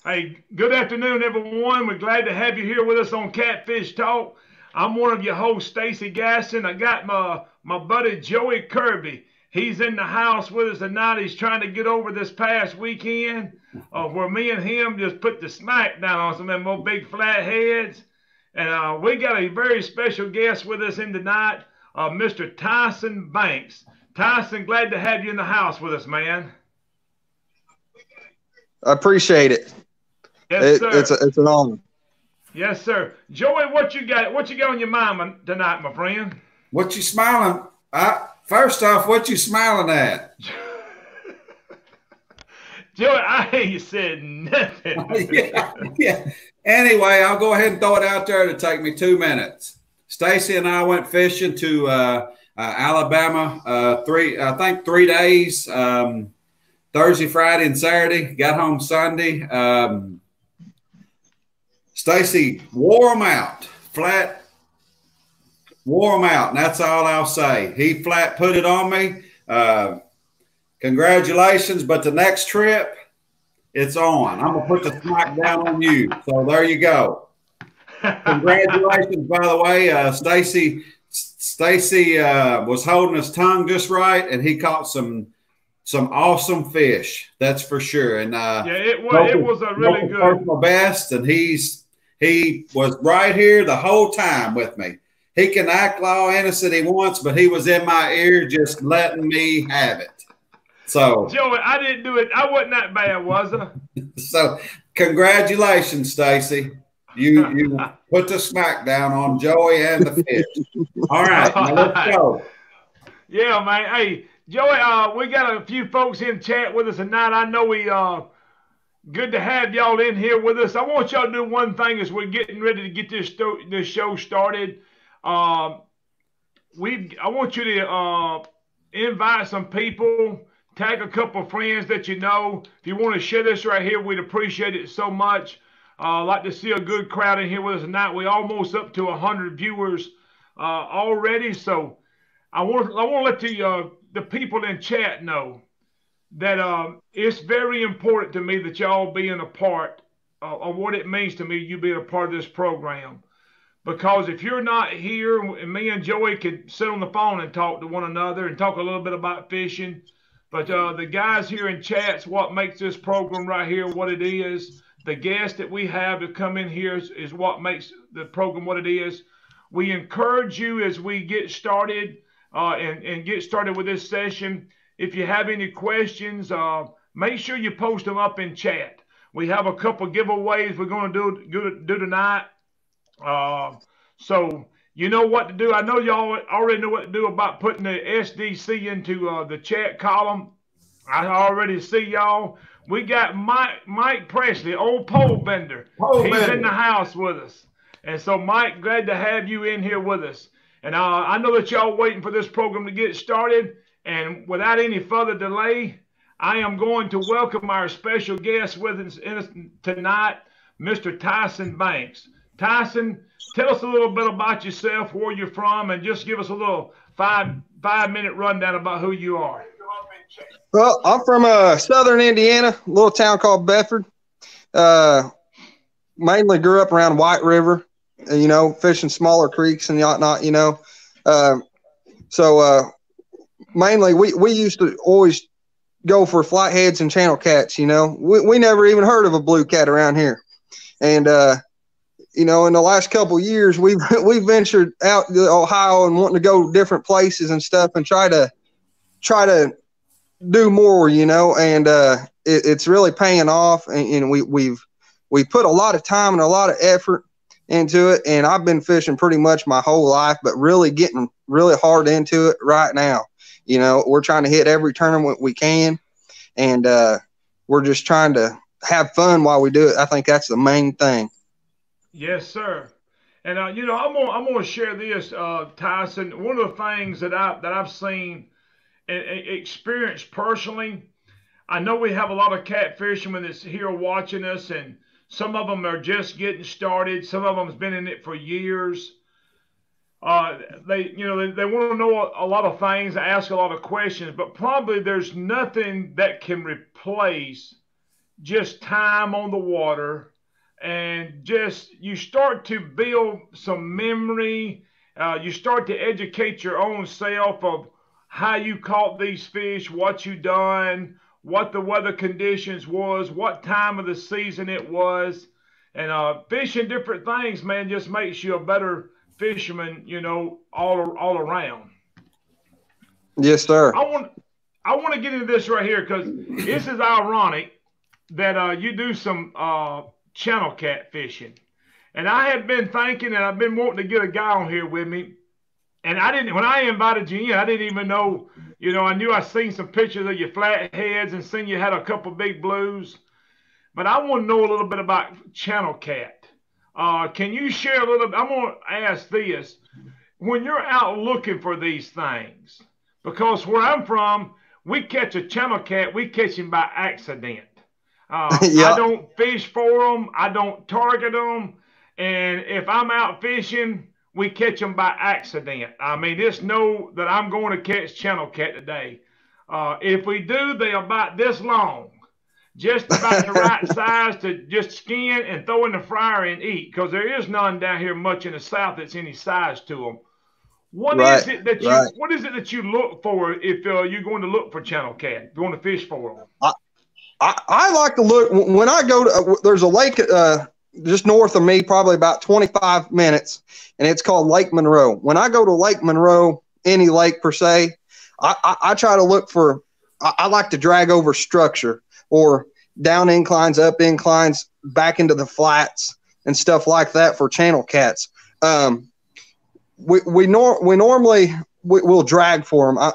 Hey, good afternoon, everyone. We're glad to have you here with us on CatFish Talk. I'm one of your hosts, Stacy Gaston. I got my buddy Joey Kirby. He's in the house with us tonight. He's trying to get over this past weekend where me and him just put the smack down on some of them more big flat heads. And we got a very special guest with us in tonight, Mr. Tyson Banks. Tyson, glad to have you in the house with us, man. I appreciate it. Yes, sir. It's an honor. Yes, sir. Joey, what you got? What you got on your mind tonight, my friend? What you smiling? First off, what you smiling at? Joey, I ain't said nothing. yeah. Anyway, I'll go ahead and throw it out there to take me 2 minutes. Stacy and I went fishing to Alabama. 3 days. Thursday, Friday, and Saturday. Got home Sunday. Stacy wore them out, flat wore them out, and that's all I'll say. He flat put it on me. Congratulations, but the next trip, it's on. I'm going to put the smack down on you. So there you go. Congratulations, by the way. Stacy was holding his tongue just right, and he caught some awesome fish. That's for sure. And yeah, it was a really good personal best, and he was right here the whole time with me. He can act all innocent he wants, but he was in my ear just letting me have it. So, Joey, I didn't do it. I wasn't that bad, was I? So, congratulations, Stacy. You put the smack down on Joey and the fish. All right, now let's go. Yeah, man. Hey, Joey, we got a few folks in chat with us tonight. I know we good to have y'all in here with us. I want y'all to do one thing as we're getting ready to get this show started. I want you to invite some people, tag a couple of friends that you know. If you want to share this right here, we'd appreciate it so much. I'd like to see a good crowd in here with us tonight. We're almost up to 100 viewers already. So I want to let the people in chat know that it's very important to me that y'all being a part of what it means to me, you being a part of this program. Because if you're not here, and me and Joey could sit on the phone and talk to one another and talk a little bit about fishing, but the guys here in chat's what makes this program right here what it is. The guests that we have to come in here is what makes the program what it is. We encourage you as we get started and get started with this session. If you have any questions, make sure you post them up in chat. We have a couple giveaways we're going to do tonight. So you know what to do. I know y'all already know what to do about putting the SDC into the chat column. I already see y'all. We got Mike Presley, old pole bender. He's in the house with us. And so, Mike, glad to have you in here with us. And I know that y'all waiting for this program to get started. And without any further delay, I am going to welcome our special guest with us tonight, Mr. Tyson Banks. Tyson, tell us a little bit about yourself, where you're from, and just give us a little five-minute rundown about who you are. Well, I'm from southern Indiana, a little town called Bedford. Mainly grew up around White River, fishing smaller creeks and whatnot, So mainly we used to always go for flatheads and channel cats, We never even heard of a blue cat around here. And, in the last couple of years, we've ventured out to Ohio and wanting to go different places and stuff and try to do more, and it's really paying off. And we put a lot of time and a lot of effort into it. And I've been fishing pretty much my whole life, but really getting really hard into it right now. We're trying to hit every tournament we can, and we're just trying to have fun while we do it. I think that's the main thing. Yes, sir. And I'm gonna share this, Tyson. One of the things that I've seen and experienced personally, I know we have a lot of catfishermen that's here watching us, and some of them are just getting started. Some of them's been in it for years. They want to know a lot of things, ask a lot of questions, but probably there's nothing that can replace just time on the water, and just you start to build some memory. You start to educate your own self of how you caught these fish, what you done, what the weather conditions was, what time of the season it was, and fishing different things, man, just makes you a better fisherman, all around. Yes, sir. I want to get into this right here because this is ironic that you do some channel cat fishing. And I have been thinking, and I've been wanting to get a guy on here with me. And I didn't, when I invited you in, I didn't even know, I knew I seen some pictures of your flatheads and seen you had a couple big blues. But I want to know a little bit about channel cat. Can you share a little? I'm going to ask this: when you're out looking for these things, because where I'm from, we catch a channel cat, we catch him by accident. Yeah. I don't fish for them. I don't target them. And if I'm out fishing, we catch them by accident. I mean, just know that I'm going to catch channel cat today. If we do, they're about this long, just about the right size to just skin and throw in the fryer and eat. Because there is none down here much in the South that's any size to them. What is it that you look for if you're going to look for channel cat? Going to fish for them? I like to look when I go to. There's a lake just north of me, probably about 25 minutes, and it's called Lake Monroe. When I go to Lake Monroe, any lake per se, I try to look for. I like to drag over structure or down inclines, up inclines, back into the flats and stuff like that for channel cats. We normally we'll drag for them.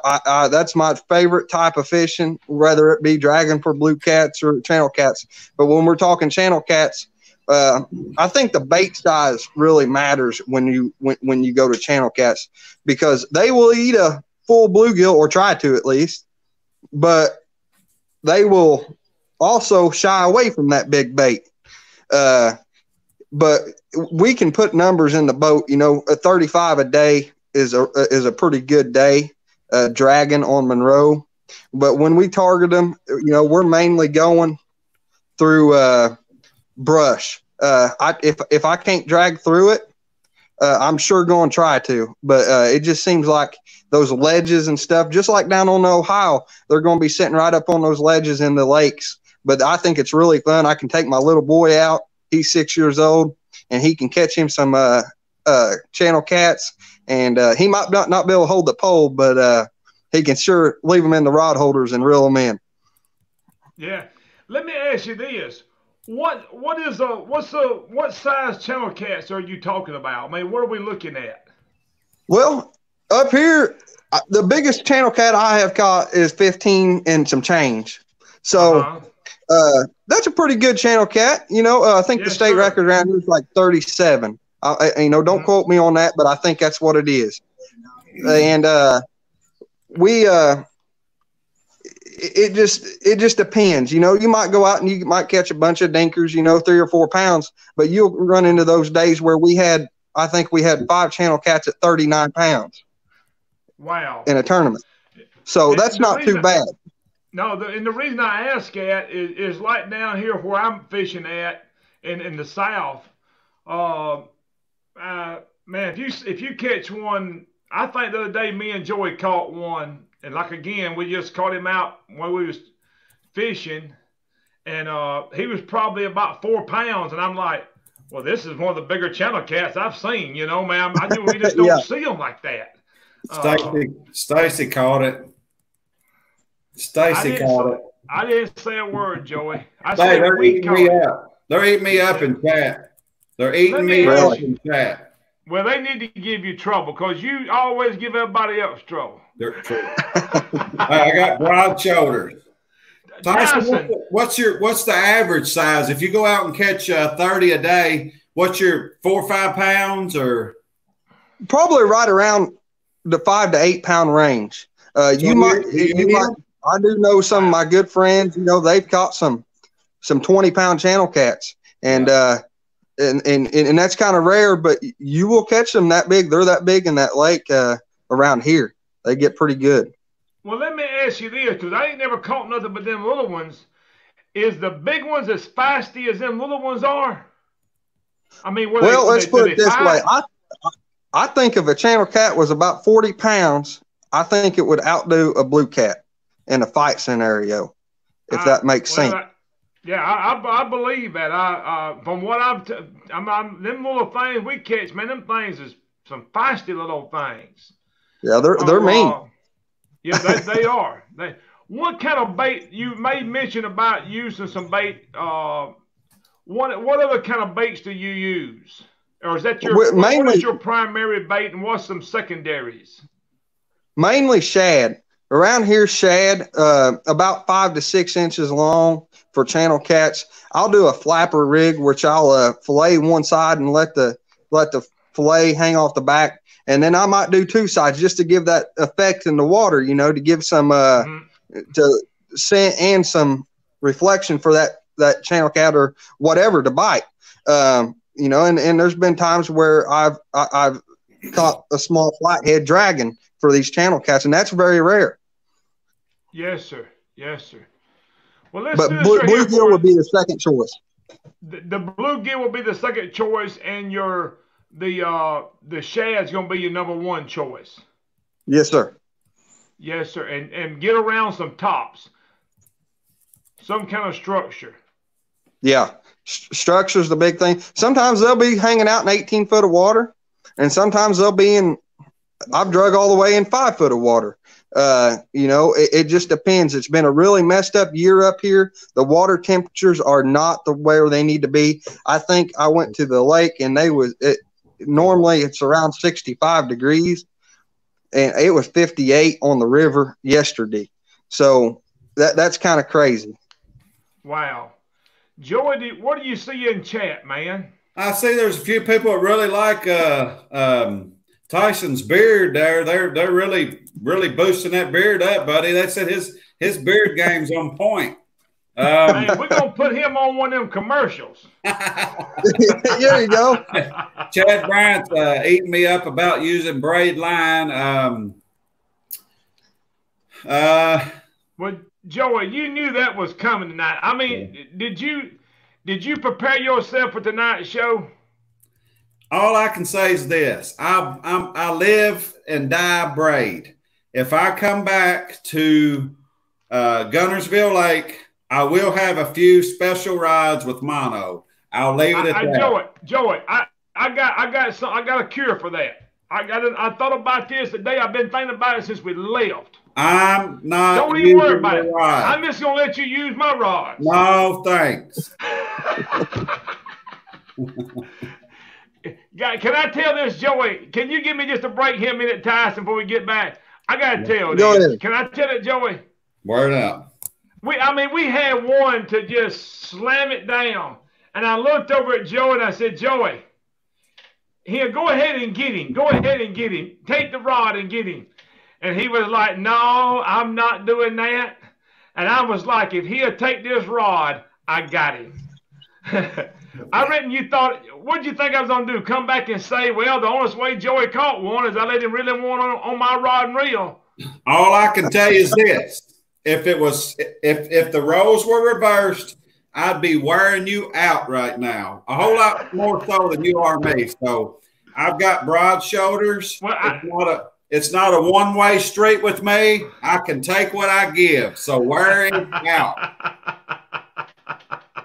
That's my favorite type of fishing, whether it be dragging for blue cats or channel cats. But when we're talking channel cats, I think the bait size really matters when you go to channel cats, because they will eat a full bluegill, or try to at least, but they will also shy away from that big bait. But we can put numbers in the boat. A 35 a day is a pretty good day dragging on Monroe. But when we target them, we're mainly going through brush. If I can't drag through it, I'm sure going to try to. But it just seems like those ledges and stuff, just like down on Ohio, they're going to be sitting right up on those ledges in the lakes. But I think it's really fun. I can take my little boy out. He's 6 years old, and he can catch him some channel cats. And he might not be able to hold the pole, but he can sure leave them in the rod holders and reel them in. Yeah. Let me ask you this: what size channel cats are you talking about? I mean, what are we looking at? Well, up here, the biggest channel cat I have caught is 15 and some change. So that's a pretty good channel cat. I think the state record around here is like 37. Don't quote me on that, but I think that's what it is. And it just depends. You might go out and you might catch a bunch of dinkers, 3 or 4 pounds, but you'll run into those days where I think we had 5 channel cats at 39 pounds. Wow. In a tournament. So that's not too bad. No, and the reason I ask that is like down here where I'm fishing at in the South. Man, if you catch one, I think the other day me and Joey caught one, and again, we just caught him out when we was fishing, and he was probably about 4 pounds, and I'm like, well, this is one of the bigger channel cats I've seen, man. I knew we just don't see them like that. Stacy caught it. Stacy caught it. I didn't say a word, Joey. They're eating me up. They're eating me up in chat. They're eating me up in chat. Well, they need to give you trouble because you always give everybody else trouble. I got broad shoulders. Tyson, what's the average size? If you go out and catch 30 a day, what's your 4 or 5 pounds, or? Probably right around the 5 to 8 pound range. You might. I do know some of my good friends. They've caught some 20-pound channel cats, and that's kind of rare. But you will catch them that big. They're that big in that lake around here. They get pretty good. Well, let me ask you this, because I ain't never caught nothing but them little ones. is the big ones as feisty as them little ones are? I mean, Well, let's do put they it this way. fight? I think if a channel cat was about 40 pounds, I think it would outdo a blue cat in a fight scenario, if that makes sense. Yeah, I believe that. From what I'm them little things we catch, man, them things is some feisty little things. Yeah, they're mean. Yeah, they are. What kind of bait you made mention about using some bait? What other kind of baits do you use? Or is that what is your primary bait and what's some secondaries? Mainly shad. Around here, shad, about 5 to 6 inches long for channel cats. I'll do a flapper rig, which I'll fillet one side and let the fillet hang off the back, and then I might do two sides just to give that effect in the water, to give some to scent and some reflection for that channel cat or whatever to bite. And there's been times where I've caught a small flathead dragon for these channel cats, and that's very rare. Yes, sir. Yes, sir. Well, but bluegill would be the second choice. The bluegill will be the second choice, and the shad's going to be your number one choice. Yes, sir. Yes, sir. And get around some tops, some kind of structure. Yeah, structure's the big thing. Sometimes they'll be hanging out in 18 foot of water, and sometimes they'll be in. I've drug all the way in 5 foot of water. It just depends. It's been a really messed up year up here. The water temperatures are not the where they need to be. I think I went to the lake and normally it's around 65 degrees and it was 58 on the river yesterday. So that's kind of crazy. Wow. Joey, what do you see in chat, man? I see there's a few people that really like Tyson's beard there. They're really boosting that beard up, buddy. They said his beard game's on point. Hey, we're gonna put him on one of them commercials. There you go. Chad Bryant's eating me up about using braid line. Well, Joey, you knew that was coming tonight. I mean, did you prepare yourself for tonight's show? All I can say is this: I live and die braid. If I come back to Gunnersville Lake, I will have a few special rides with mono. I'll leave it at that. Joey, I got a cure for that. I thought about this today. I've been thinking about it since we left. I'm not. Don't even worry about it. I'm just gonna let you use my rods. No, thanks. Can I tell this, Joey? Can you give me just a break here a minute, Tyson, before we get back? I gotta tell this. Can I tell it, Joey? Word up. We had one to just slam it down, and I looked over at Joey and I said, Joey, here, go ahead and get him. Go ahead and get him. Take the rod and get him. And he was like, no, I'm not doing that. And I was like, if he'll take this rod, I got him. I reckon you thought, what'd you think I was going to do? Come back and say, well, the only way Joey caught one is I let him really one on my rod and reel. All I can tell you is this. If the roles were reversed, I'd be wearing you out right now. A whole lot more so than you are me. So I've got broad shoulders. Well, it's not a one-way street with me. I can take what I give. So wear him out.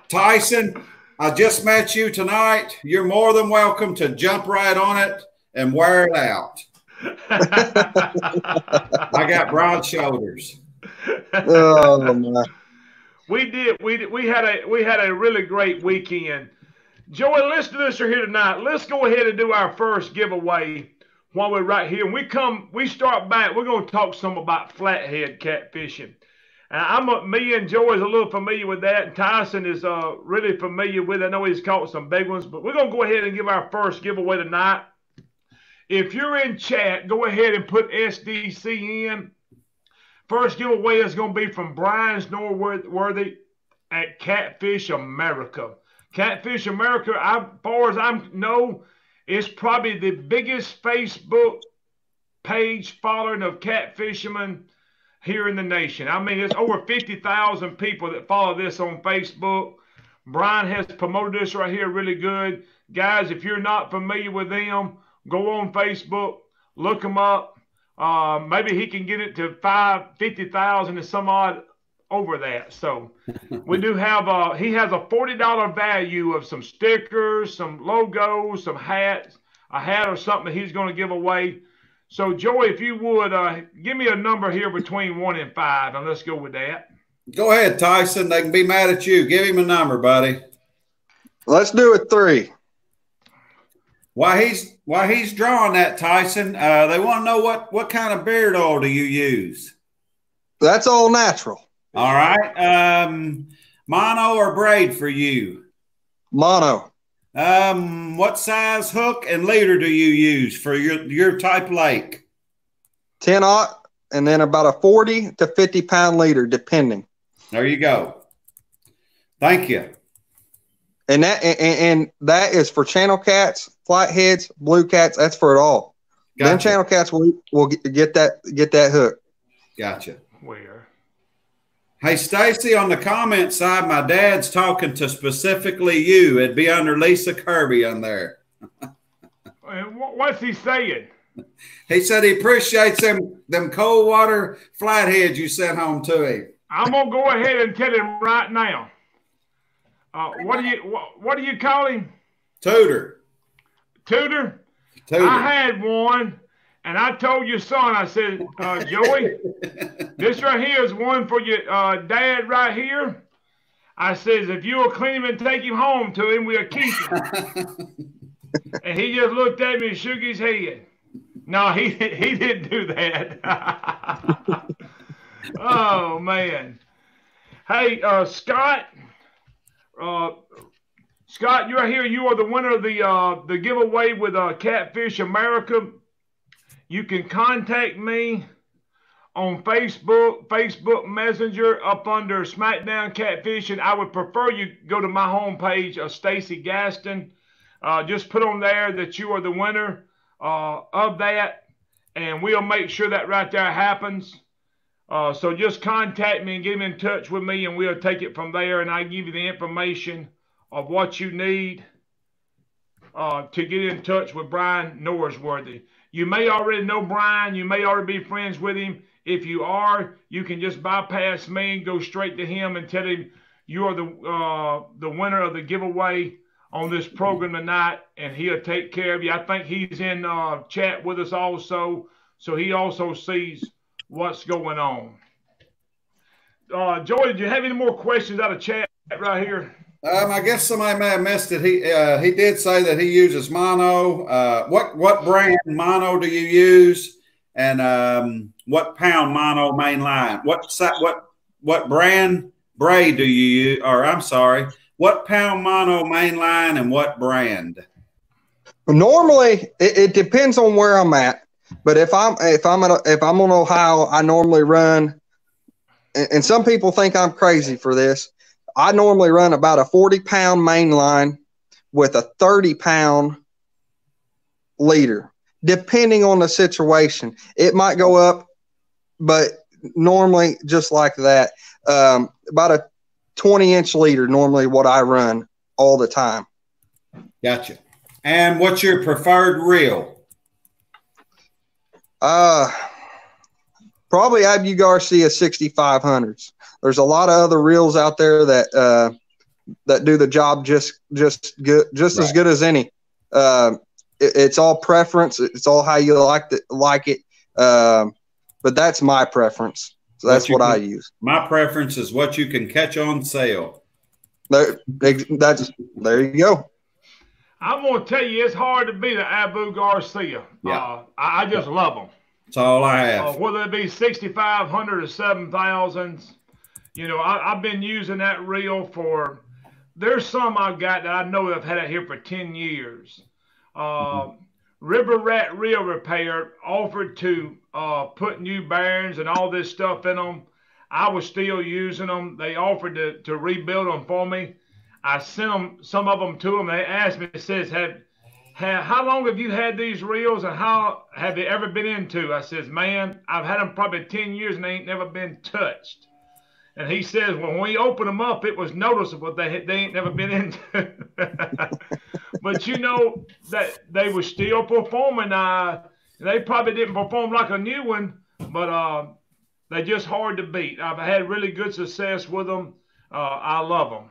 Tyson, I just met you tonight. You're more than welcome to jump right on it and wear it out. I got broad shoulders. Oh my. We had a really great weekend. Joey, let's do this here tonight. Let's go ahead and do our first giveaway while we're right here. We start back. We're going to talk some about flathead catfishing. Me and Joey's a little familiar with that, and Tyson is really familiar with it. I know he's caught some big ones, but we're going to go ahead and give our first giveaway tonight. If you're in chat, go ahead and put SDC in. First giveaway is going to be from Brian Norworthy at CatFish America. CatFish America, as far as I know, is probably the biggest Facebook page following of catfishermen here in the nation. I mean, there's over 50,000 people that follow this on Facebook. Brian has promoted this right here really good. Guys, if you're not familiar with them, go on Facebook, look them up. Maybe he can get it to 50,000 and some odd over that. So we do have, he has a $40 value of some stickers, some logos, some hats, a hat or something that he's going to give away. So, Joey, if you would, give me a number here between 1 and 5, and let's go with that. Go ahead, Tyson. They can be mad at you. Give him a number, buddy. Let's do it 3. While he's drawing that, Tyson, they want to know what kind of beard oil do you use? That's all natural. All right. Mono or braid for you? Mono. What size hook and leader do you use for your type lake? 10-aught, and then about a 40 to 50 pound leader, depending. There you go. Thank you. And that is for channel cats, flatheads, blue cats. That's for it all. Gotcha. Then channel cats will get that hook. Gotcha. Where? Hey, Stacy, on the comment side, my dad's talking to specifically you. It'd be under Lisa Kirby on there. What's he saying? He said he appreciates them cold water flatheads you sent home to him. I'm gonna go ahead and tell him right now. What do you call him? Tutor. Tutor? Tutor. I had one, and I told your son, I said, Joey, this right here is one for your dad right here. I says, if you will clean him and take him home to him, we'll keep him. And he just looked at me and shook his head. No, he didn't do that. Oh, man. Hey, Scott. Scott, you're here. You are the winner of the giveaway with Catfish America. You can contact me on Facebook Messenger up under SmackDown Catfish, and I would prefer you go to my homepage of Stacy Gaston. Just put on there that you are the winner of that, and we'll make sure that right there happens. So just contact me and get in touch with me, and we'll take it from there, and I give you the information of what you need to get in touch with Brian Norsworthy. You may already know Brian. You may already be friends with him. If you are, you can just bypass me and go straight to him and tell him you are the winner of the giveaway on this program tonight, and he'll take care of you. I think he's in chat with us also, so he also sees what's going on. Joey, do you have any more questions out of chat right here? I guess somebody may have missed it. He did say that he uses mono. What brand mono do you use, and what pound mono main line? What brand braid do you use? Or I'm sorry, what pound mono main line and what brand? Normally, it depends on where I'm at. But if I'm on Ohio, I normally run, and some people think I'm crazy for this. I normally run about a 40-pound main line with a 30-pound leader, depending on the situation. It might go up, but normally just like that. About a 20-inch leader, normally what I run all the time. Gotcha. And what's your preferred reel? Probably Abu Garcia 6500s. There's a lot of other reels out there that do the job just good, just as good as any. It's all preference. It's all how you like it. But that's my preference. So that's what I use. My preference is what you can catch on sale. There you go. I'm going to tell you, it's hard to beat an Abu Garcia. Yeah. I just love them. That's all I have. Whether it be 6,500 or 7,000s. You know, I've been using that reel for, there's some I've got that I know I've had it here for 10 years. River Rat Reel Repair offered to put new bearings and all this stuff in them. I was still using them. They offered to rebuild them for me. I sent them, some of them to them. They asked me, it says, how long have you had these reels, and how have they ever been into? I says, man, I've had them probably 10 years and they ain't never been touched. And he says, well, when we opened them up, it was noticeable they ain't never been into. But you know that they were still performing. They probably didn't perform like a new one, but they're just hard to beat. I've had really good success with them. I love them.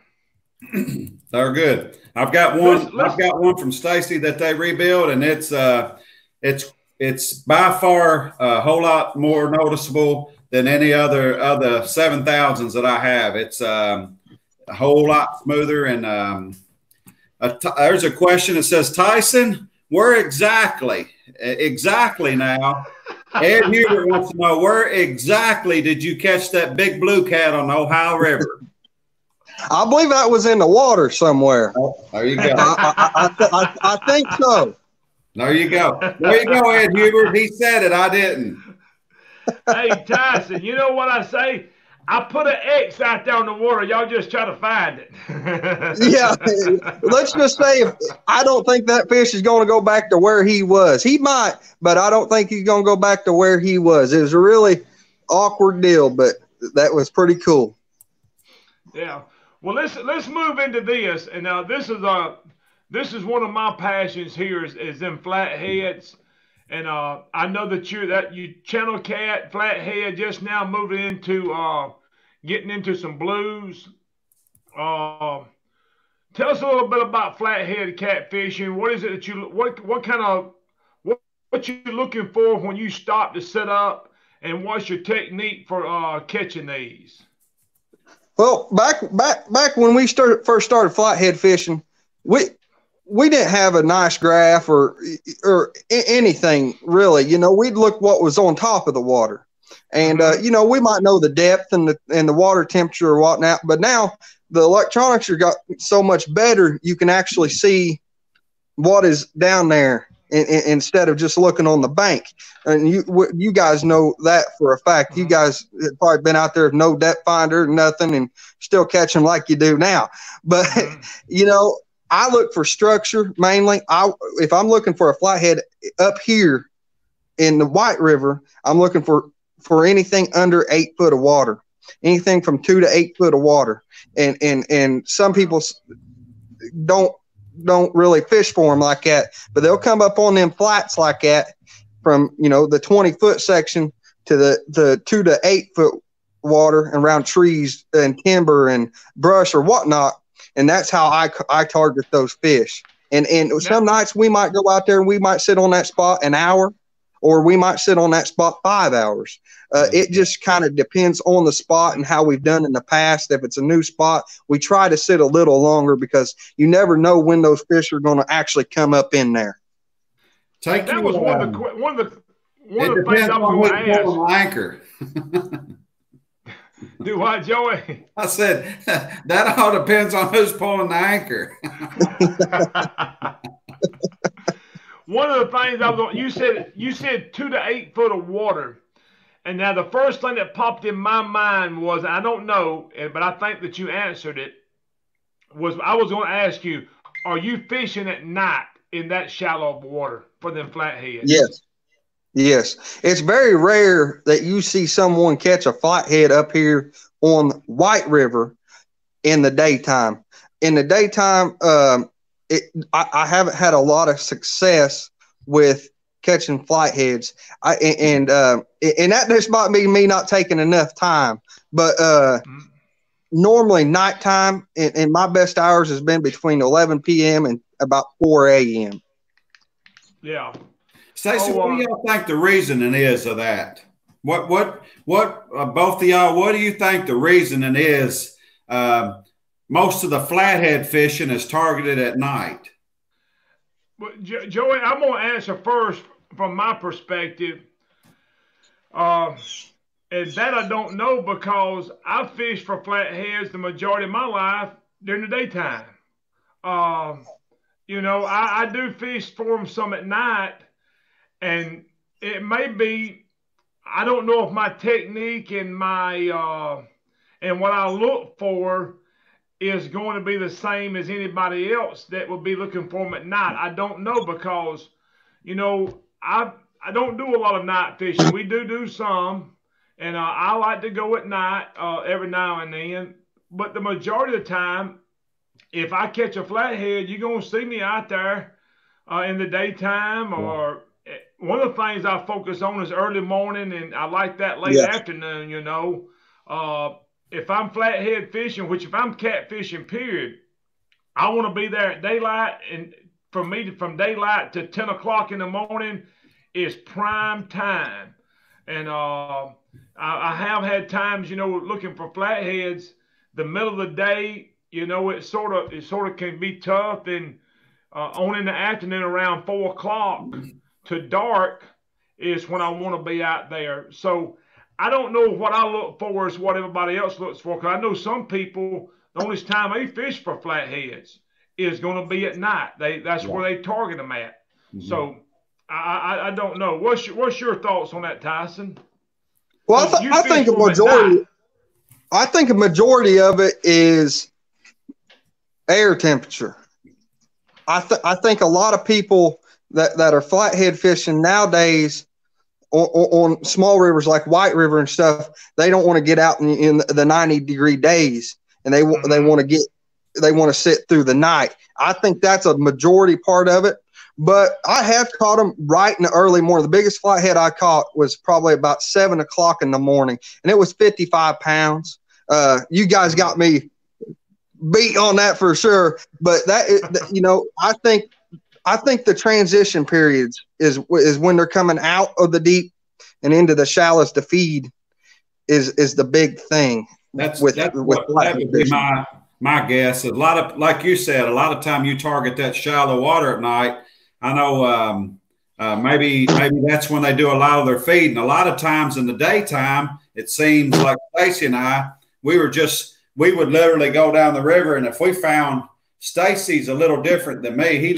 They're good. I've got one. I've got one from Stacy that they rebuilt, and it's by far a whole lot more noticeable than any other 7,000s that I have. It's a whole lot smoother. And there's a question that says, Tyson, where exactly now? Ed Hubert wants to know, where exactly did you catch that big blue cat on the Ohio River? I believe that was in the water somewhere. Oh, there you go. I think so. There you go. There you go, Ed Hubert. He said it. I didn't. Hey, Tyson, you know what I say? I put an X out there in the water. Y'all just try to find it. Yeah. Let's just say I don't think that fish is going to go back to where he was. He might, but I don't think he's going to go back to where he was. It was a really awkward deal, but that was pretty cool. Yeah. Well, let's move into this. And now this is one of my passions here is them flatheads. And I know that you channel cat, flathead, just now moving into getting into some blues. Tell us a little bit about flathead catfishing. What is it that what you're looking for when you stop to set up, and what's your technique for catching these? Well, back when we first started flathead fishing, we didn't have a nice graph or anything really. You know, we'd look what was on top of the water, and you know, we might know the depth and the water temperature or whatnot. But now the electronics are got so much better, you can actually see what is down there instead of just looking on the bank. And you guys know that for a fact. You guys have probably been out there with no depth finder, nothing, and still catch them like you do now. But you know, I look for structure mainly. If I'm looking for a flathead up here in the White River, I'm looking for anything under 8 foot of water, anything from 2 to 8 foot of water. And some people don't really fish for them like that, but they'll come up on them flats like that from, you know, the 20-foot section to the 2 to 8 foot water and around trees and timber and brush or whatnot. And that's how I target those fish. And some nights we might go out there and we might sit on that spot an hour, or we might sit on that spot 5 hours. It just kind of depends on the spot and how we've done in the past. If it's a new spot, we try to sit a little longer because you never know when those fish are going to actually come up in there. That was one of the things I was going to ask. Anchor. Do what, Joey? I said that all depends on who's pulling the anchor. One of the things you said 2 to 8 foot of water, and now the first thing that popped in my mind was, I don't know, but I think that you answered it. I was going to ask you, are you fishing at night in that shallow of water for them flatheads? Yes. It's very rare that you see someone catch a flathead up here on White River in the daytime. In the daytime, I haven't had a lot of success with catching flatheads. And that just might be me not taking enough time. But normally nighttime, and my best hours has been between 11 p.m. and about 4 a.m. Yeah. Stacy, what do y'all think the reasoning is of that? What both of y'all, what do you think the reasoning is? Most of the flathead fishing is targeted at night. Well, Joey, I'm going to answer first from my perspective. And that I don't know, because I fished for flatheads the majority of my life during the daytime. You know, I do fish for them some at night. And it may be, I don't know if my technique and my and what I look for is going to be the same as anybody else that will be looking for them at night. I don't know because, I don't do a lot of night fishing. We do some, and I like to go at night every now and then. But the majority of the time, if I catch a flathead, you're gonna see me out there in the daytime. Or one of the things I focus on is early morning, and I like that late Yeah. afternoon. If I'm flathead fishing, which if I'm catfishing, period, I want to be there at daylight. And for me, from daylight to 10 o'clock in the morning is prime time. And I have had times, looking for flatheads. The middle of the day, it sort of can be tough. And on in the afternoon around 4 o'clock to dark is when I want to be out there. So I don't know what I look for is what everybody else looks for. Because I know some people, the only time they fish for flatheads is going to be at night. That's where they target them at. So I don't know. What's your thoughts on that, Tyson? Well, I think a majority of it is air temperature. I think a lot of people that are flathead fishing nowadays on small rivers like White River and stuff, they don't want to get out in the 90-degree days, and they want to sit through the night. I think that's a majority part of it. But I have caught them right in the early morning. The biggest flathead I caught was probably about 7 o'clock in the morning, and it was 55 pounds. You guys got me beat on that for sure. But I think the transition periods is when they're coming out of the deep and into the shallows to feed is the big thing. That would be my guess. A lot of, like you said, a lot of time you target that shallow water at night. I know maybe that's when they do a lot of their feeding. A lot of times in the daytime, it seems like Stacy and I, we would literally go down the river, and if we found Stacy's a little different than me, he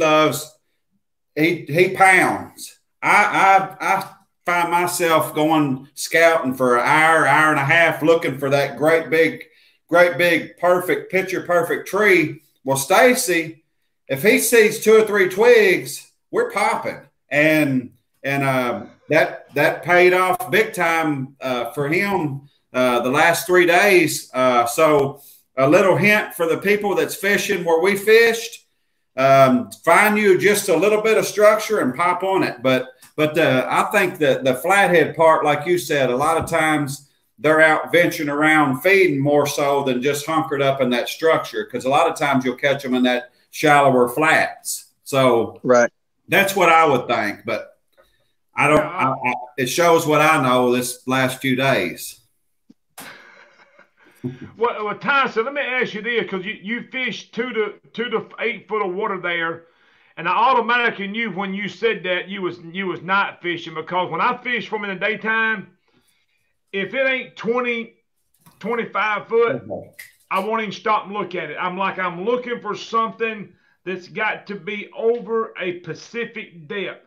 pounds. I find myself going scouting for an hour and a half looking for that great big perfect picture perfect tree. Well, Stacy, if he sees 2 or 3 twigs, we're popping, and that paid off big time for him the last 3 days. So a little hint for the people that's fishing where we fished: find you just a little bit of structure and pop on it. But I think that the flathead part, like you said, a lot of times they're out venturing around feeding more so than just hunkered up in that structure, because a lot of times you'll catch them in that shallower flats. So right. That's what I would think, but I don't. It shows what I know this last few days. Well, Tyson, let me ask you this, because you fished 2 to 8 foot of water there, and I automatically knew when you said that you was night fishing, because when I fish from in the daytime, if it ain't 20, 25 foot, I won't even stop and look at it. I'm looking for something that's got to be over a specific depth.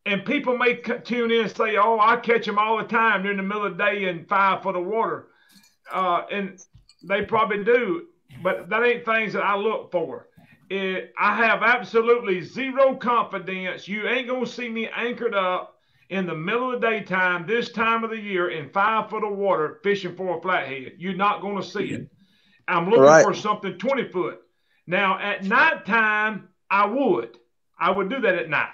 And people may tune in and say, oh, I catch them all the time during the middle of the day in 5 foot of water. And they probably do, but that ain't things that I look for. I have absolutely zero confidence. You ain't going to see me anchored up in the middle of the daytime this time of the year in 5 foot of water fishing for a flathead. You're not going to see it. I'm looking for something 20 foot. Now, at nighttime, I would do that at night,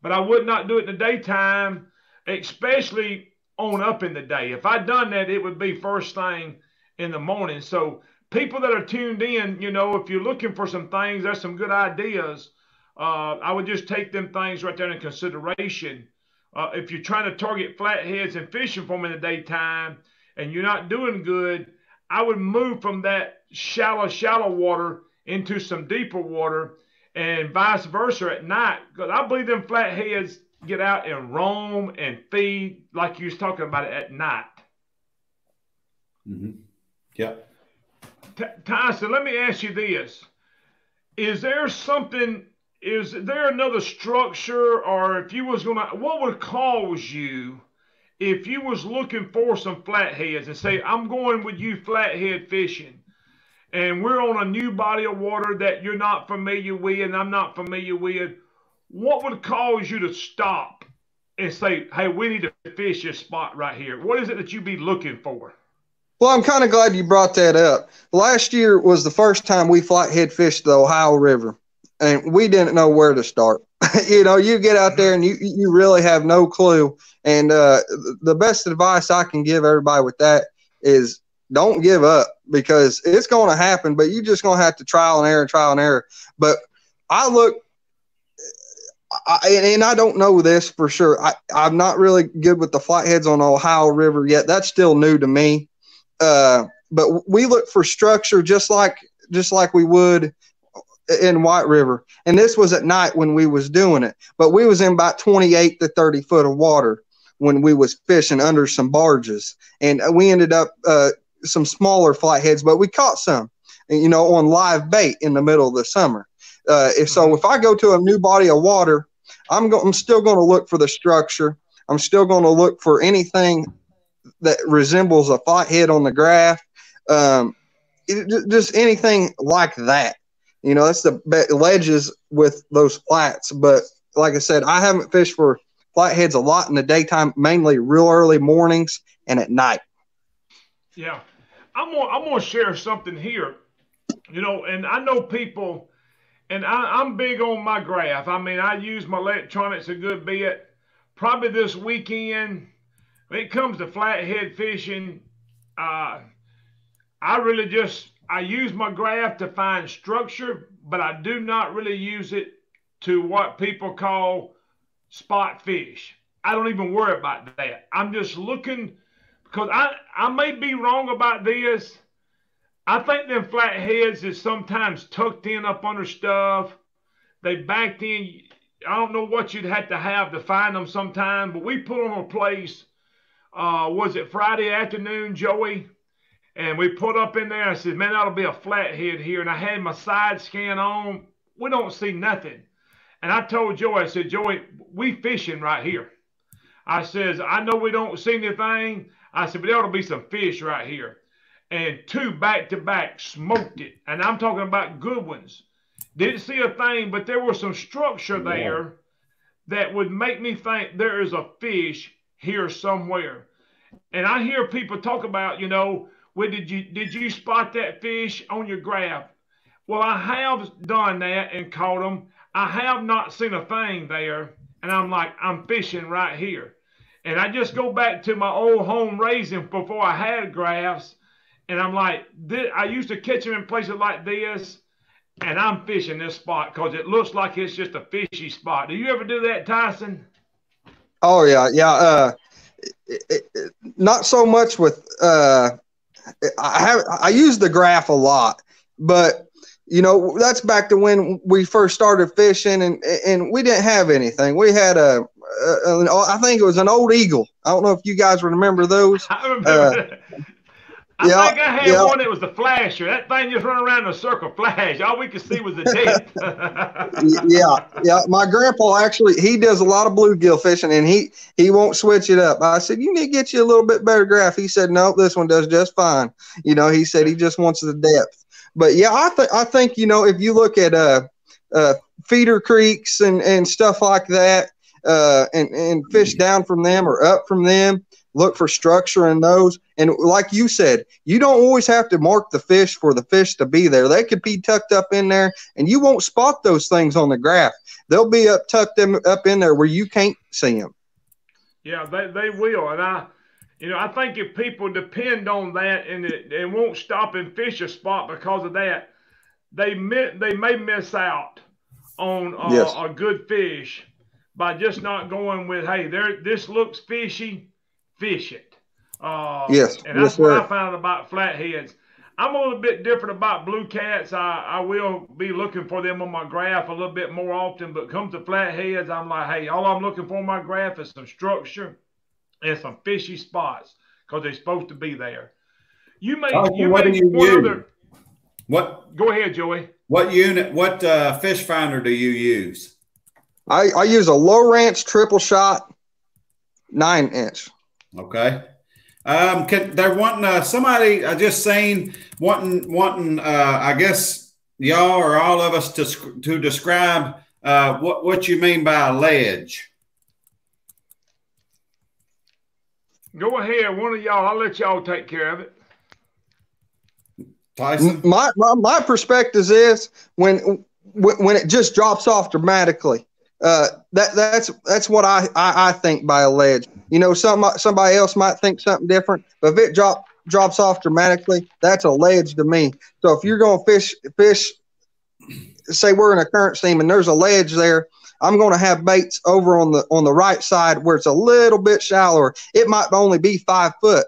but I would not do it in the daytime, especially on up in the day. If I'd done that, it would be first thing in the morning. So people that are tuned in, if you're looking for some things, there's some good ideas. I would just take them things right there in consideration. If you're trying to target flatheads and fishing for them in the daytime and you're not doing good, I would move from that shallow water into some deeper water, and vice versa at night, because I believe them flatheads get out and roam and feed like you was talking about it at night. Mm-hmm. Yeah. Tyson, let me ask you this. Is there another structure, or if you was what would cause you, if you was looking for some flatheads and say, I'm going with you flathead fishing, and we're on a new body of water that you're not familiar with and I'm not familiar with, what would cause you to stop and say, hey, we need to fish this spot right here? What is it that you'd be looking for? Well, I'm kind of glad you brought that up. Last year was the first time we flathead fished the Ohio River, and we didn't know where to start. You get out there and you really have no clue. And the best advice I can give everybody with that is don't give up, because it's going to happen, but you're just going to have to trial and error. But I look, and I don't know this for sure. I'm not really good with the flatheads on the Ohio River yet. That's still new to me. But we look for structure just like we would in White River. And this was at night when we was doing it, but we was in about 28 to 30 foot of water when we was fishing under some barges. And we ended up some smaller flatheads, but we caught some, on live bait in the middle of the summer. If I go to a new body of water, I'm still going to look for the structure. I'm still going to look for anything that resembles a flathead on the graph. Just anything like that. That's the ledges with those flats. But like I said, I haven't fished for flatheads a lot in the daytime, mainly real early mornings and at night. Yeah. I'm gonna share something here, and I know people, and I'm big on my graph. I mean, I use my electronics a good bit. Probably this weekend, when it comes to flathead fishing, I use my graph to find structure, but I do not really use it to what people call spot fish. I don't even worry about that. I'm just looking, because I may be wrong about this. I think them flatheads is sometimes tucked in up under stuff. They backed in. I don't know what you'd have to find them sometime, but we put on a place, was it Friday afternoon, Joey? And we put up in there. I said, man, that'll be a flathead here. And I had my side scan on. We don't see nothing. And I told Joey, I said, Joey, we fishing right here. I says, I know we don't see anything. I said, but there ought to be some fish right here. And two back to back smoked it. And I'm talking about good ones. Didn't see a thing, but there was some structure there that would make me think there is a fish here somewhere. And I hear people talk about, well, did you spot that fish on your graph? Well, I have done that and caught them. I have not seen a thing there. And I'm like, I'm fishing right here. And I just go back to my old home raising before I had graphs. And I'm like, I used to catch them in places like this. And I'm fishing this spot because it looks like it's just a fishy spot. Do you ever do that, Tyson? Oh, yeah. Yeah. Not so much with I use the graph a lot, but that's back to when we first started fishing, and we didn't have anything. We had I think it was an old eagle. I don't know if you guys remember those. I remember. I think I had one that was the flasher. That thing just run around in a circle flash. All we could see was the depth. Yeah. My grandpa actually, he does a lot of bluegill fishing, and he won't switch it up. I said, you need to get you a little bit better graph. He said, no, this one does just fine. He said he just wants the depth. But yeah, I think if you look at feeder creeks and stuff like that, and fish down from them or up from them, look for structure in those. And like you said, you don't always have to mark the fish for the fish to be there. They could be tucked up in there, and you won't spot those things on the graph. They'll be tucked up in there where you can't see them. Yeah, they will. And I think if people depend on that and won't stop and fish a spot because of that, they may miss out on a good fish by just not going with, hey, this looks fishy, fish it. Yes. And that's what I found about flatheads. I'm a little bit different about blue cats. I will be looking for them on my graph a little bit more often, but come to flatheads, I'm like, hey, all I'm looking for on my graph is some structure and some fishy spots because they're supposed to be there. What do you use? Go ahead, Joey. What fish finder do you use? I use a Low Ranch triple shot 9-inch. Okay. They're wanting somebody I just seen wanting I guess y'all or all of us to describe what you mean by a ledge. Go ahead, one of y'all. I'll let y'all take care of it. Tyson? My perspective is when it just drops off dramatically. That's what I think by a ledge. You know, somebody else might think something different, but if it drops off dramatically, that's a ledge to me. So if you're going to fish, say we're in a current seam and there's a ledge there, I'm going to have baits over on the right side where it's a little bit shallower. It might only be 5 foot,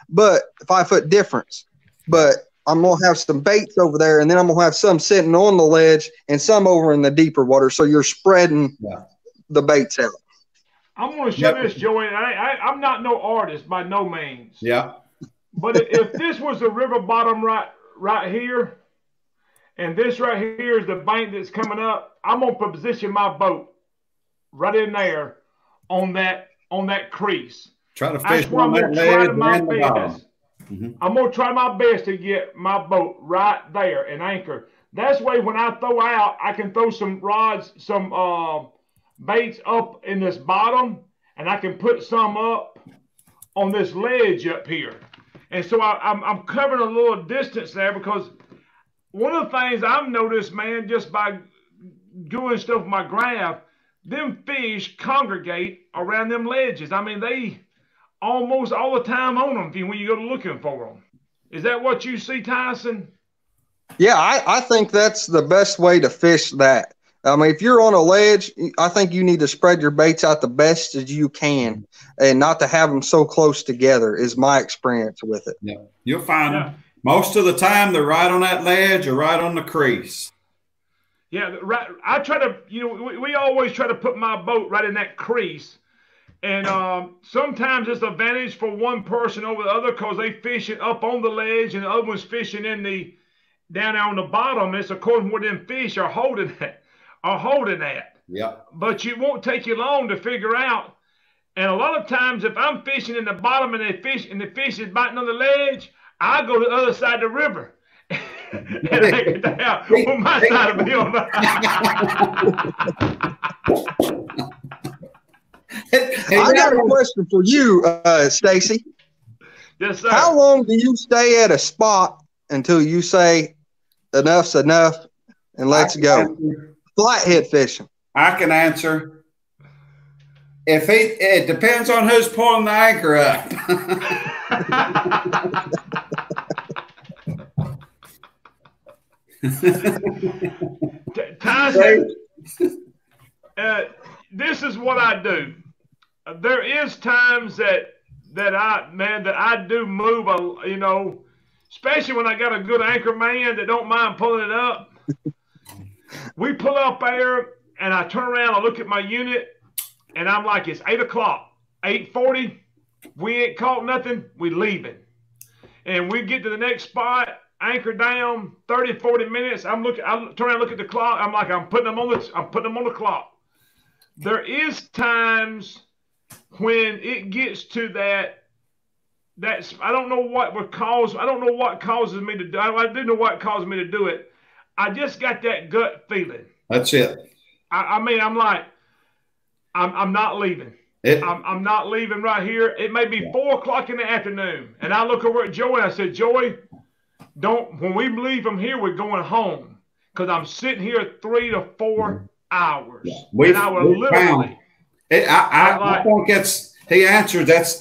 but 5 foot difference. But I'm going to have some baits over there, and then I'm going to have some sitting on the ledge and some over in the deeper water. So you're spreading the baits out. I'm going to show this, Joey. I'm not no artist by no means. Yeah. But if this was the river bottom right here, and this right here is the bank that's coming up, I'm going to position my boat right in there on that crease. Try to fish on that ledge and the bottom. I'm going to try my best to get my boat right there and anchor. That's way when I throw out, I can throw some rods, some baits up in this bottom, and I can put some up on this ledge up here. And so I'm covering a little distance there, because one of the things I've noticed, man, just by doing stuff with my graph, them fish congregate around them ledges. I mean, they almost all the time on them when you go looking for them. Is that what you see, Tyson? Yeah, I think that's the best way to fish that. I mean, if you're on a ledge, I think you need to spread your baits out the best as you can and not to have them so close together is my experience with it. Yeah, you'll find them. Most of the time they're right on that ledge or right on the crease. Yeah, right. I try to, we always try to put my boat right in that crease. And sometimes it's an advantage for one person over the other because they fishing up on the ledge and the other one's fishing down there on the bottom. It's according to where them fish are holding at. Yeah. But it won't take you long to figure out. And a lot of times, if I'm fishing in the bottom and the fish is biting on the ledge, I go to the other side of the river. And I get down on my side of the hill. I got a question for you, Stacy. Yes, sir. How long do you stay at a spot until you say enough's enough and let's go? Flathead fishing. I can answer. It depends on who's pulling the anchor up. Tyson, this is what I do. There is times that I do move, especially when I got a good anchor man that don't mind pulling it up. We pull up there, and I turn around, I look at my unit, and I'm like, it's 8 o'clock, 8:40. We ain't caught nothing. We leaving. And we get to the next spot, anchor down, 30, 40 minutes. I turn around, look at the clock. I'm like, I'm putting them on the clock. There is times when it gets to that's I don't know what causes me to do. I do know what causes me to do it. I just got that gut feeling. That's it. I mean, I'm like, I'm not leaving. I'm not leaving right here. It may be 4 o'clock in the afternoon, and I look over at Joey. And I said, Joey, when we leave from here, we're going home because I'm sitting here 3 to 4 hours. And I will literally. I think he answered. That's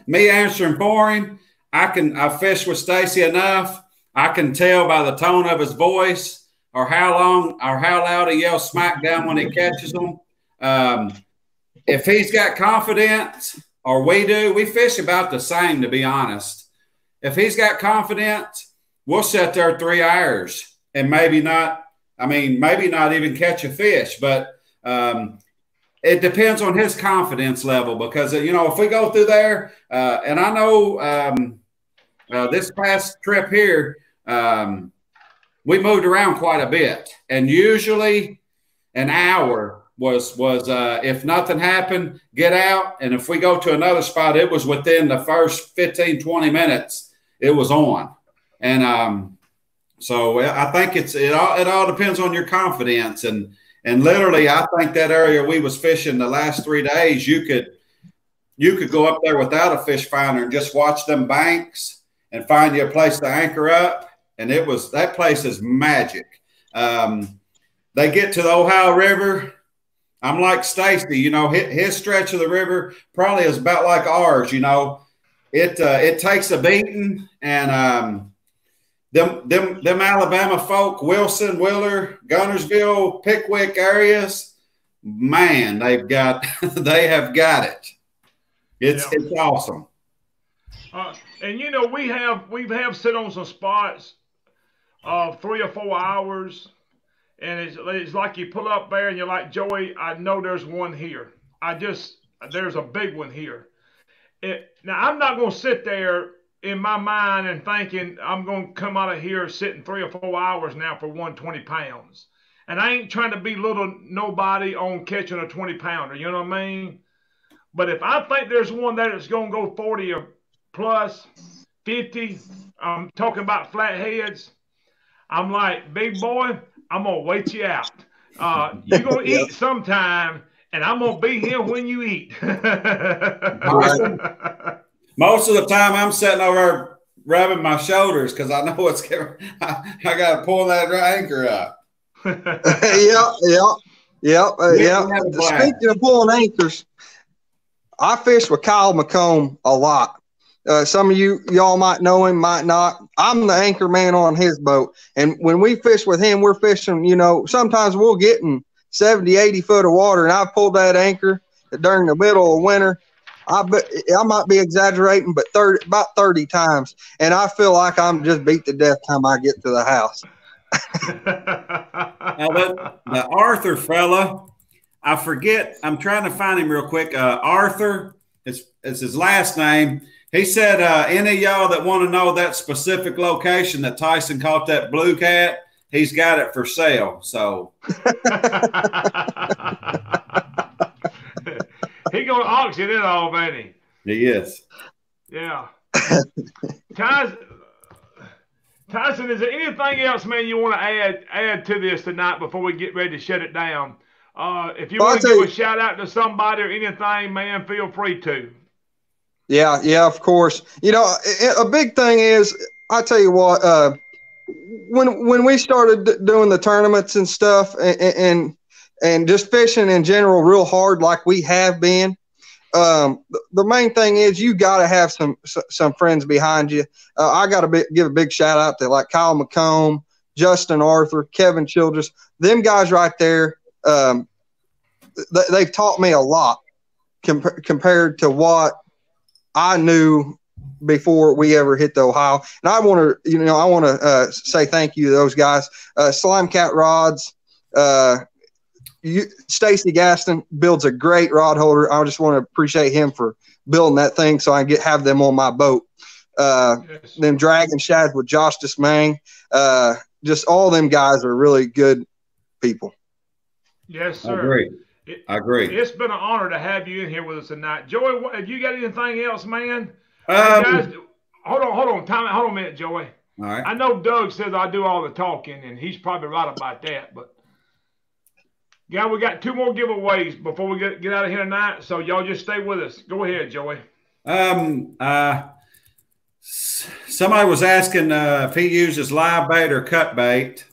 me answering for him. I fished with Stacy enough. I can tell by the tone of his voice or how loud he yells smackdown when he catches them. If he's got confidence, or we fish about the same, to be honest. If he's got confidence, we'll sit there 3 hours and maybe not even catch a fish. But it depends on his confidence level because, if we go through there, and I know this past trip here, we moved around quite a bit. And usually an hour was if nothing happened, get out. And if we go to another spot, it was within the first 15, 20 minutes, it was on. And so I think it all depends on your confidence. And literally, I think that area we was fishing the last 3 days, you could go up there without a fish finder and just watch them banks and find you a place to anchor up. And that place is magic. They get to the Ohio River. I'm like Stacy, his stretch of the river probably is about like ours. It takes a beating, and them Alabama folk, Wilson, Willer, Gunnersville, Pickwick areas, man, they have got it. It's awesome. And we have sit on some spots of 3 or 4 hours. And it's like you pull up there and you're like, Joey, I know there's one here. There's a big one here. Now, I'm not going to sit there in my mind and thinking I'm going to come out of here sitting 3 or 4 hours now for 120 pounds. And I ain't trying to belittle nobody on catching a 20-pounder. You know what I mean? But if I think there's one there that's going to go 40 or plus, 50, I'm talking about flatheads, I'm like, big boy, I'm going to wait you out. You're going to eat sometime, and I'm going to be here when you eat. Most of the time, I'm sitting over rubbing my shoulders because I know what's going I got to pull that anchor up. Speaking of pulling anchors, I fish with Kyle McComb a lot. Some of y'all might know him, might not. I'm the anchor man on his boat. And when we fish with him, we're fishing, sometimes we'll get in 70, 80 foot of water. And I've pulled that anchor during the middle of winter. I might be exaggerating, but about 30 times. And I feel like I'm just beat to death time I get to the house. Now, the Arthur fella, I forget. I'm trying to find him real quick. Arthur, it's his last name. He said, any of y'all that want to know that specific location that Tyson caught that blue cat, he's got it for sale. So he gonna auction it off, ain't he? He is. Yeah. Tyson, is there anything else, man, you want to add to this tonight before we get ready to shut it down? If you want to give a shout out to somebody or anything, man, feel free to. Yeah, of course. A big thing is, I tell you what, when we started doing the tournaments and stuff and just fishing in general real hard like we have been, the main thing is you got to have some friends behind you. I got to give a big shout out to like Kyle McComb, Justin Arthur, Kevin Childress. Them guys right there, they've taught me a lot compared to what I knew before we ever hit the Ohio. And I want to, say thank you to those guys. Slime Cat Rods, Stacy Gaston builds a great rod holder. I just want to appreciate him for building that thing so I can have them on my boat. Them Dragon Shads with Josh Dismang. Just all them guys are really good people. Yes, sir. I agree. It's been an honor to have you in here with us tonight. Joey, have you got anything else, man? Guys, hold on. Hold on a minute, Joey. All right. I know Doug says I do all the talking, and he's probably right about that. But, yeah, we got 2 more giveaways before we get out of here tonight, so y'all just stay with us. Go ahead, Joey. Somebody was asking if he uses live bait or cut bait.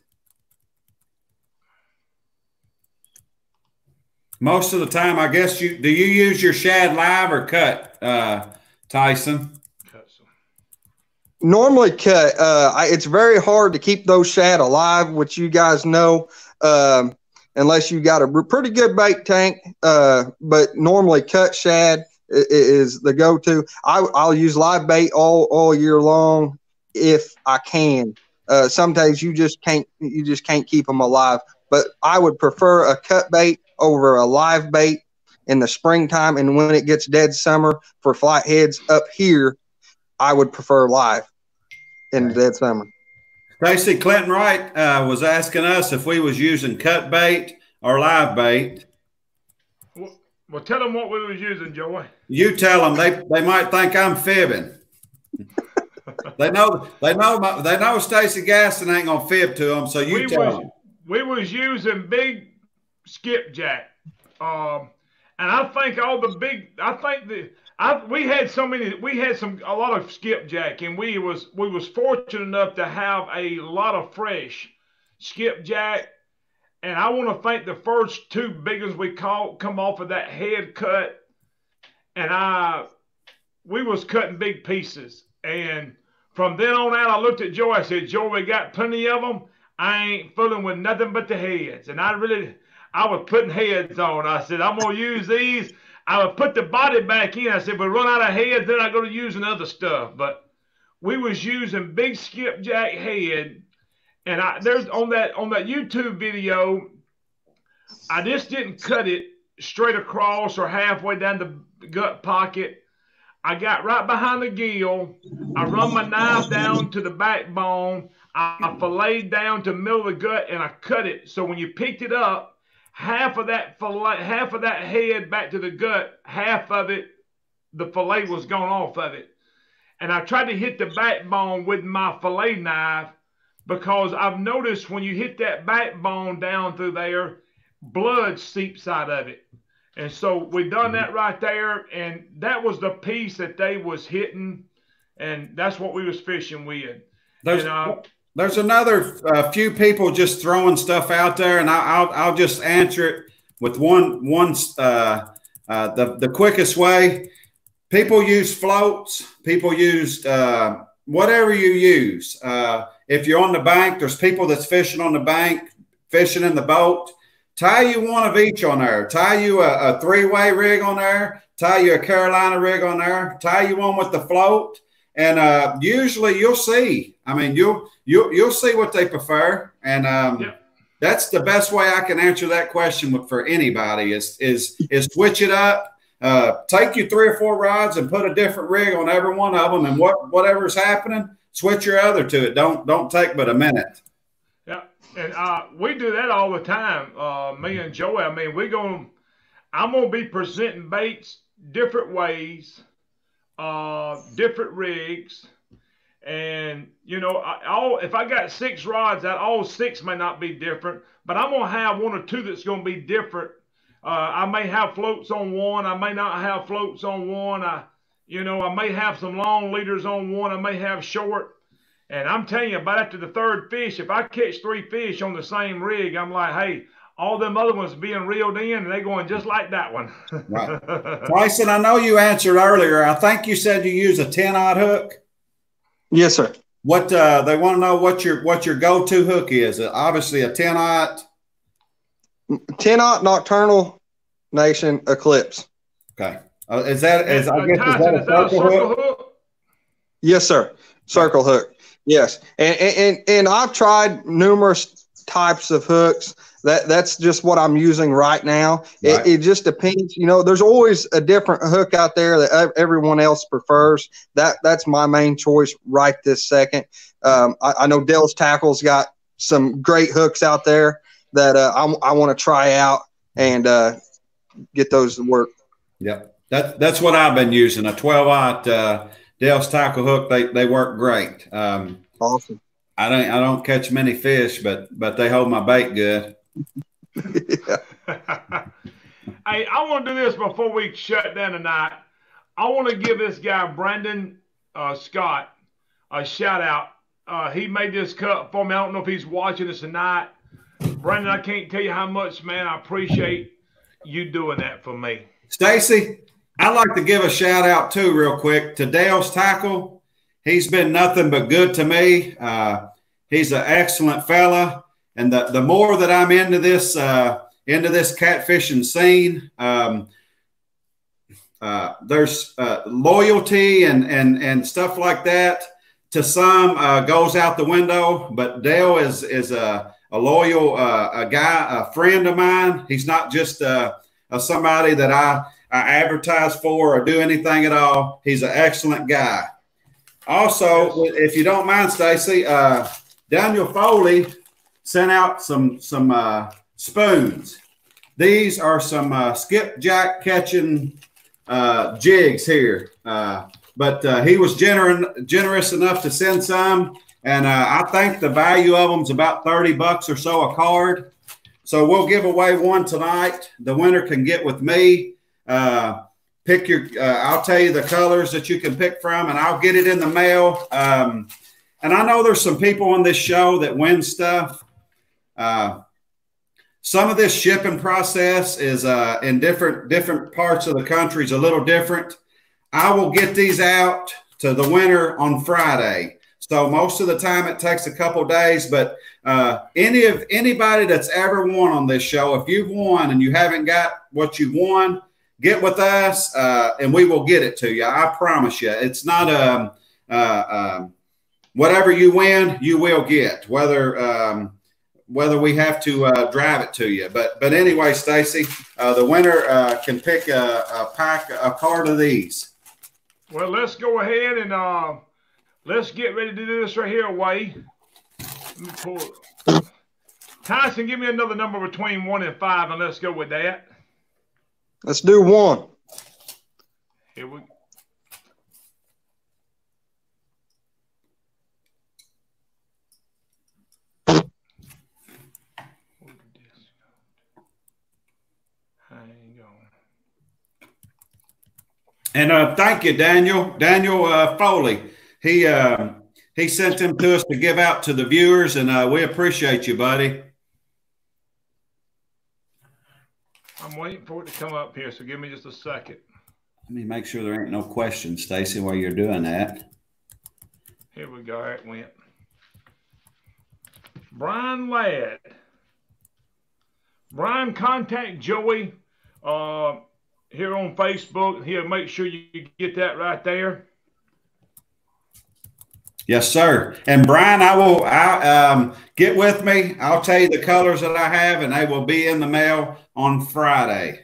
Most of the time, I guess do you use your shad live or cut, Tyson? Normally cut. It's very hard to keep those shad alive, which you guys know, unless you got a pretty good bait tank. But normally cut shad is the go-to. I'll use live bait all year long if I can. Some days you just can't keep them alive. But I would prefer a cut bait over a live bait in the springtime, and when it gets dead summer for flatheads up here, I would prefer live in the dead summer. Tracy Clinton Wright was asking us if we was using cut bait or live bait. Well, tell them what we was using, Joey. You tell them. They might think I'm fibbing. They know Stacy Gaston ain't gonna fib to them. So you tell them. We was using big skipjack, and I think all the big. We had a lot of skipjack, and we was fortunate enough to have a lot of fresh skipjack. And I want to thank the first two big ones we caught come off of that head cut, and we was cutting big pieces. And from then on out, I looked at Joe. I said, Joe, we got plenty of them. I ain't fooling with nothing but the heads. And I was putting heads on. I said, I'm going to use these. I would put the body back in. I said, we run out of heads, then I go to using other stuff. But we was using big skipjack head. And there's on that YouTube video, I just didn't cut it straight across or halfway down the gut pocket. I got right behind the gill. I run my knife down to the backbone. I filleted down to the middle of the gut, and I cut it. So when you picked it up, half of that head back to the gut, half of it, the fillet was gone off of it. And I tried to hit the backbone with my fillet knife, because I've noticed when you hit that backbone down through there, blood seeps out of it. And so we done that right there, and that was the piece that they was hitting, and that's what we was fishing with. There's another few people just throwing stuff out there, and I'll just answer it with the quickest way. People use floats. People use whatever you use. If you're on the bank, there's people that's fishing on the bank, fishing in the boat. Tie you one of each on there. Tie you a three-way rig on there. Tie you a Carolina rig on there. Tie you one with the float. And usually you'll see. I mean, you'll see what they prefer. And that's the best way I can answer that question for anybody is switch it up. Take you 3 or 4 rods and put a different rig on every one of them. And whatever's happening, switch your other to it. Don't take but a minute. Yeah, and we do that all the time. Me and Joey. I mean, I'm gonna be presenting baits different ways, different rigs, and if I got 6 rods, all 6 may not be different, but I'm gonna have 1 or 2 that's gonna be different. I may have floats on one. I may not have floats on one. I may have some long leaders on one. I may have short. And I'm telling you, about after the 3rd fish, if I catch 3 fish on the same rig, I'm like, hey, all them other ones being reeled in, and they going just like that one. Right. Tyson, I know you answered earlier. I think you said you use a 10-aught hook. Yes, sir. What they want to know what your go-to hook is. Obviously, a 10-aught. 10-aught Nocturnal Nation Eclipse. Okay. Is that a circle hook? Yes, sir. Circle hook. Yes. And I've tried numerous types of hooks. That's just what I'm using right now. Right. It just depends. There's always a different hook out there that everyone else prefers. That's my main choice right this second. I know Dell's Tackle's got some great hooks out there that I want to try out and get those to work. Yeah, that's what I've been using, a 12-aught Dell's Tackle hook. They work great. Awesome. I don't catch many fish, but they hold my bait good. Yeah. Hey, I want to do this before we shut down tonight. I want to give this guy Brandon Scott a shout out. He made this cut for me. I don't know if he's watching this tonight. Brandon, I can't tell you how much, man, I appreciate you doing that for me. Stacy, I'd like to give a shout out too, real quick, to Dale's Tackle. He's been nothing but good to me. He's an excellent fella, and the more that I'm into this catfishing scene, there's loyalty and stuff like that. To some goes out the window, but Dale is a loyal guy, a friend of mine. He's not just somebody that I advertise for or do anything at all. He's an excellent guy. Also, if you don't mind, Stacy, Daniel Foley sent out some spoons. These are some skipjack catching jigs here. But he was generous enough to send some. And I think the value of them is about $30 or so a card. So we'll give away one tonight. The winner can get with me. Pick your, I'll tell you the colors that you can pick from, and I'll get it in the mail. And I know there's some people on this show that win stuff. Some of this shipping process is in different parts of the country is a little different. I will get these out to the winner on Friday. So most of the time it takes a couple days, but anybody that's ever won on this show, if you've won and you haven't got what you won, get with us and we will get it to you. I promise you. It's not whatever you win, you will get, whether we have to drive it to you. But anyway, Stacy, the winner can pick a card of these. Well, let's go ahead and let's get ready to do this right here, Wade. Let me pull it. Tyson, give me another number between 1 and 5, and let's go with that. Let's do 1. Here we go. And thank you, Daniel Foley. He sent them to us to give out to the viewers, and we appreciate you, buddy. I'm waiting for it to come up here, so give me just a second. Let me make sure there ain't no questions, Stacy, while you're doing that. Here we go. It went. Brian Ladd. Brian, contact Joey here on Facebook. He'll make sure you get that right there. Yes, sir. And Brian, I'll get with me. I'll tell you the colors that I have, and they will be in the mail on Friday.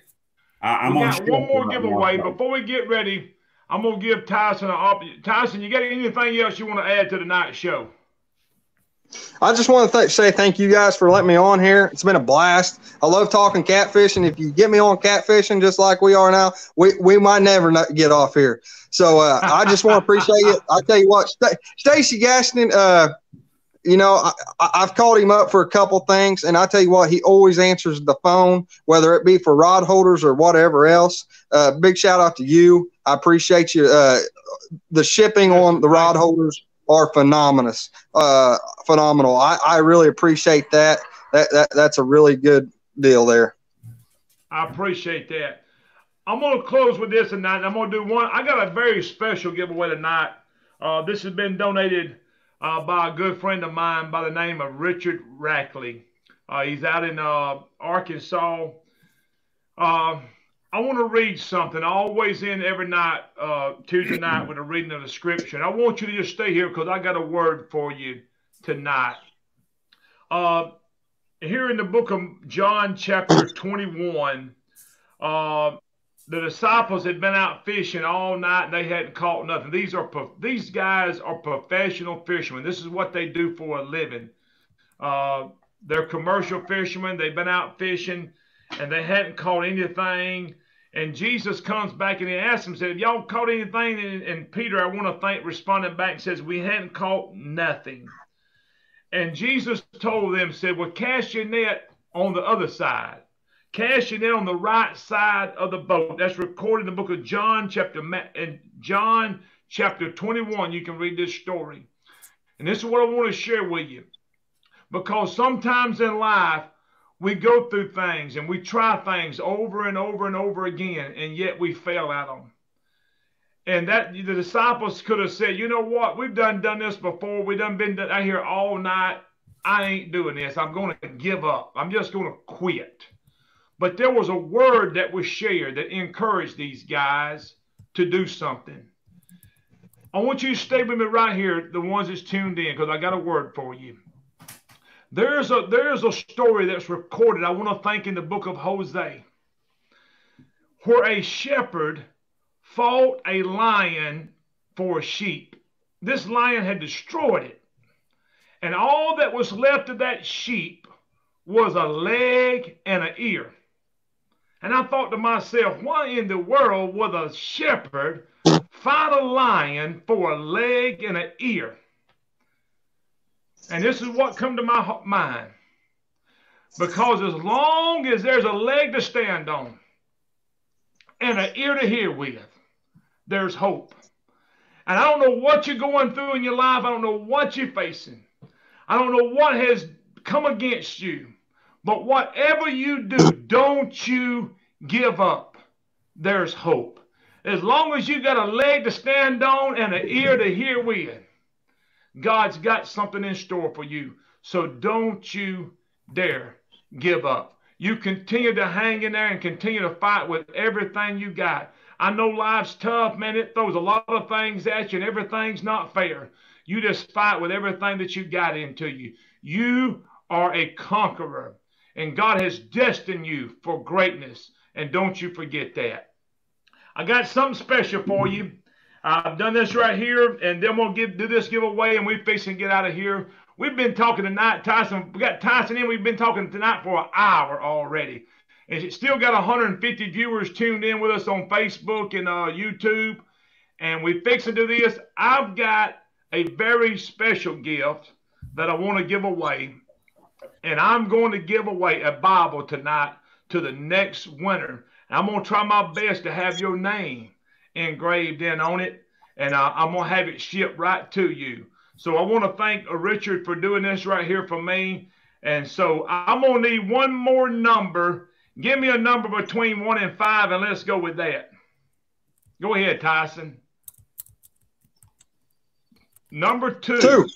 I'm we got one more giveaway. Before we get ready, I'm going to give Tyson an option. Tyson, you got anything else you want to add to tonight's show? I just want to say thank you guys for letting me on here. It's been a blast. I love talking catfishing. If you get me on catfishing just like we are now, we might never get off here. So I just want to appreciate it. I tell you what, Stacy Gaston, you know, I've called him up for a couple things, and I tell you what, he always answers the phone, whether it be for rod holders or whatever else. Big shout out to you. I appreciate you. The shipping on the rod holders are phenomenal. I really appreciate that. That's a really good deal there. I appreciate that. I'm going to close with this tonight. I'm going to do one. I got a very special giveaway tonight. This has been donated by a good friend of mine by the name of Richard Rackley. He's out in Arkansas. I want to read something. I always end every night, Tuesday night, with a reading of the scripture. I want you to just stay here because I got a word for you tonight. Here in the book of John, chapter 21, the disciples had been out fishing all night and they hadn't caught nothing. These guys are professional fishermen. This is what they do for a living. They're commercial fishermen. They've been out fishing and they hadn't caught anything. And Jesus comes back and he asks them, said, "Have y'all caught anything?" And Peter, I want to think, responded back and says, "We hadn't caught nothing." And Jesus told them, said, "Well, cast your net on the other side. Cast your net on the right side of the boat." That's recorded in the book of John, chapter 21. You can read this story. And this is what I want to share with you. Because sometimes in life, we go through things and we try things over and over and over again, and yet we fail at them. And that the disciples could have said, "You know what? We've done this before. We done been out here all night. I ain't doing this. I'm going to give up. I'm just going to quit." But there was a word that was shared that encouraged these guys to do something. I want you to stay with me right here, the ones that's tuned in, because I got a word for you. There's a story that's recorded, I want to think, in the book of Hosea, where a shepherd fought a lion for a sheep. This lion had destroyed it. And all that was left of that sheep was a leg and an ear. And I thought to myself, why in the world would a shepherd fight a lion for a leg and an ear? And this is what come to my mind. Because as long as there's a leg to stand on and an ear to hear with, there's hope. And I don't know what you're going through in your life. I don't know what you're facing. I don't know what has come against you. But whatever you do, don't you give up. There's hope. As long as you got a leg to stand on and an ear to hear with, God's got something in store for you. So don't you dare give up. You continue to hang in there and continue to fight with everything you got. I know life's tough, man. It throws a lot of things at you and everything's not fair. You just fight with everything that you got into you. You are a conqueror, and God has destined you for greatness, and don't you forget that. I got something special for you. I've done this right here, and then we'll do this giveaway, and we're fixing to get out of here. We've been talking tonight, Tyson. We got Tyson in. We've been talking tonight for an hour already. And it's still got 150 viewers tuned in with us on Facebook and YouTube. And we fixing to do this. I've got a very special gift that I want to give away. And I'm going to give away a Bible tonight to the next winner. And I'm going to try my best to have your name engraved in on it. And I'm going to have it shipped right to you. So I want to thank Richard for doing this right here for me. And so I'm going to need one more number. Give me a number between 1 and 5, and let's go with that. Go ahead, Tyson. Number 2. 2.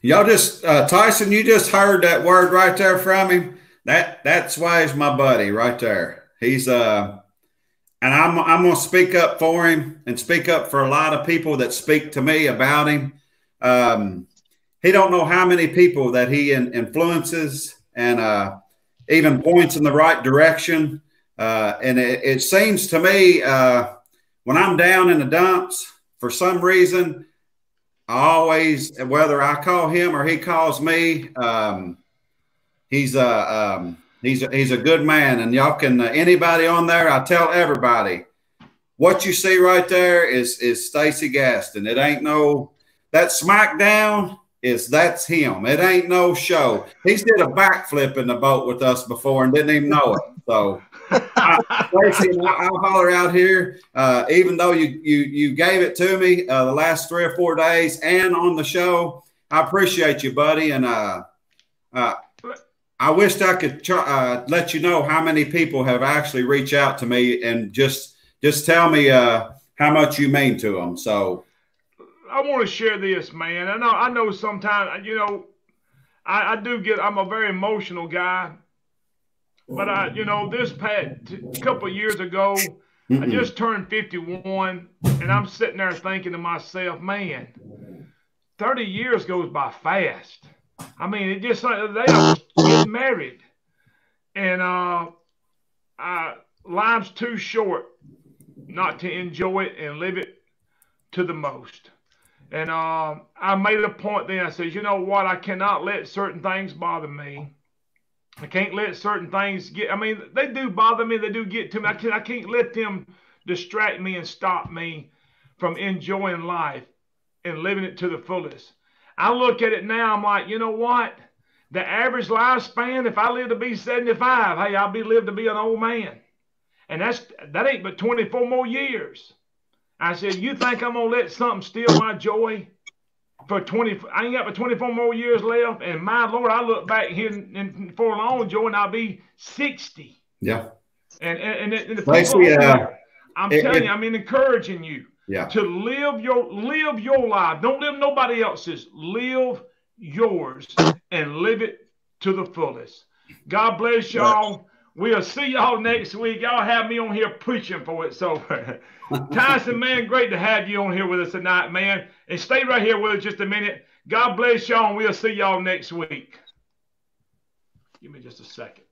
Y'all just, Tyson, you just heard that word right there from him. That's why he's my buddy right there. He's, and I'm going to speak up for him and speak up for a lot of people that speak to me about him. He don't know how many people that he influences and even points in the right direction. And it seems to me when I'm down in the dumps, for some reason, I always, whether I call him or he calls me, he's a good man. And y'all can, anybody on there, I tell everybody, what you see right there is Stacey Gaston. It ain't no, that SmackDown that's him. It ain't no show. He's did a backflip in the boat with us before and didn't even know it. So Stacey, I'll holler out here. Even though you gave it to me the last 3 or 4 days and on the show, I appreciate you, buddy. And I wished I could let you know how many people have actually reached out to me and just tell me how much you mean to them. So I want to share this, man. I know sometimes, you know, I'm a very emotional guy, but this past couple of years ago, I just turned 51, and I'm sitting there thinking to myself, man, 30 years goes by fast. I mean, it just like they don't get married, and life's too short not to enjoy it and live it to the most. And I made a point then. I said, you know what? I cannot let certain things bother me. I can't let certain things get, I mean, they do bother me. They do get to me. I can't let them distract me and stop me from enjoying life and living it to the fullest. I look at it now, I'm like, you know what? The average lifespan, if I live to be 75, hey, I'll be lived to be an old man. And that ain't but 24 more years. I said, you think I'm going to let something steal my joy for 20? I ain't got but 24 more years left. And my Lord, I look back here for long, Joy, and I'll be 60. Yeah. And the people here, I'm telling you, I'm encouraging you to live your life. Don't live nobody else's. Live yours and live it to the fullest. God bless y'all. We'll see y'all next week. Y'all have me on here preaching for it. So, Tyson, man, great to have you on here with us tonight, man. And stay right here with us just a minute. God bless y'all, and we'll see y'all next week. Give me just a second.